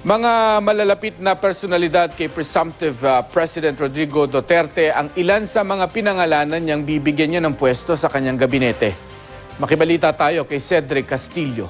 Mga malalapit na personalidad kay presumptive President Rodrigo Duterte ang ilan sa mga pinangalanan niyang bibigyan niya ng pwesto sa kanyang gabinete. Makibalita tayo kay Cedric Castillo.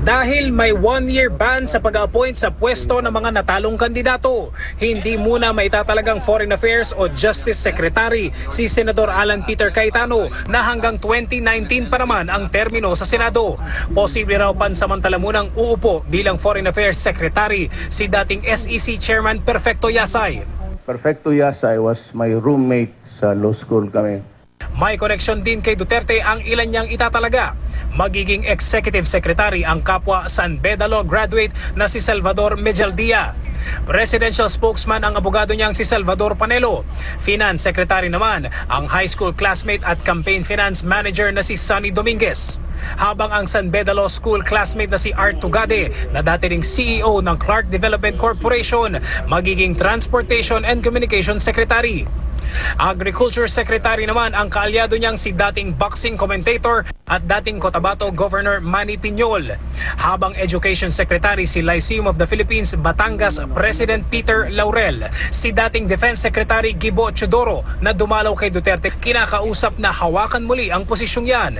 Dahil may one-year ban sa pag-appoint sa pwesto ng mga natalong kandidato, hindi muna maitatalagang Foreign Affairs o Justice Secretary si Senador Alan Peter Cayetano na hanggang 2019 pa naman ang termino sa Senado. Posible raw pansamantala munang uupo bilang Foreign Affairs Secretary si dating SEC Chairman Perfecto Yasay. Perfecto Yasay was my roommate sa law school kami. May koneksyon din kay Duterte ang ilan niyang itatalaga. Magiging Executive Secretary ang kapwa San Beda Law graduate na si Salvador Mejaldia. Presidential spokesman ang abogado niyang si Salvador Panelo. Finance Secretary naman ang high school classmate at campaign finance manager na si Sonny Dominguez. Habang ang San Beda Law School classmate na si Art Tugade na dati ring CEO ng Clark Development Corporation, magiging Transportation and Communication Secretary. Agriculture Secretary naman ang kaalyado niyang si dating boxing commentator at dating Cotabato Governor Manny Piñol. Habang Education Secretary si Lyceum of the Philippines Batangas President Peter Laurel. Si dating Defense Secretary Gibo Chodoro na dumalaw kay Duterte kinakausap na hawakan muli ang posisyong yan.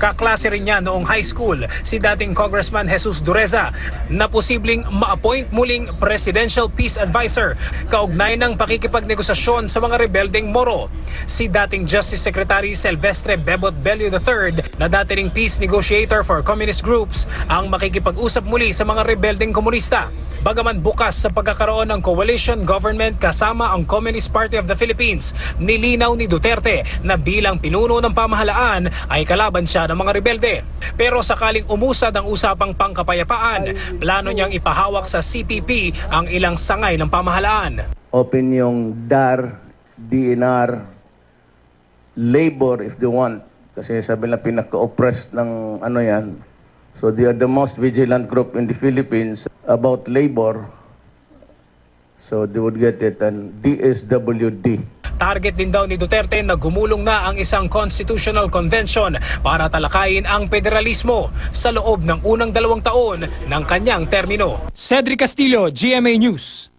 Kaklase rin niya noong high school si dating Congressman Jesus Dureza na posibleng ma-appoint muling Presidential Peace Advisor kaugnay ng pakikipagnegosasyon sa mga rebeldeng Moro. Si dating Justice Secretary Silvestre Bebot Bello III na dati ring peace negotiator for communist groups ang makikipag-usap muli sa mga rebeldeng komunista. Bagaman bukas sa pagkakaroon ng coalition government kasama ang Communist Party of the Philippines, nilinaw ni Duterte na bilang pinuno ng pamahalaan ay kalaban siya ng mga rebelde. Pero sakaling umusad ang usapang pangkapayapaan, plano niyang ipahawak sa CPP ang ilang sangay ng pamahalaan. Open yung DAR, DNR, labor if they want. Kasi sabi na pinaka-oppressed ng ano yan. So they are the most vigilant group in the Philippines about labor. So they would get it, and DSWD. Target din daw ni Duterte na gumulong na ang isang constitutional convention para talakayin ang federalismo sa loob ng unang 2 taon ng kanyang termino. Cedric Castillo, GMA News.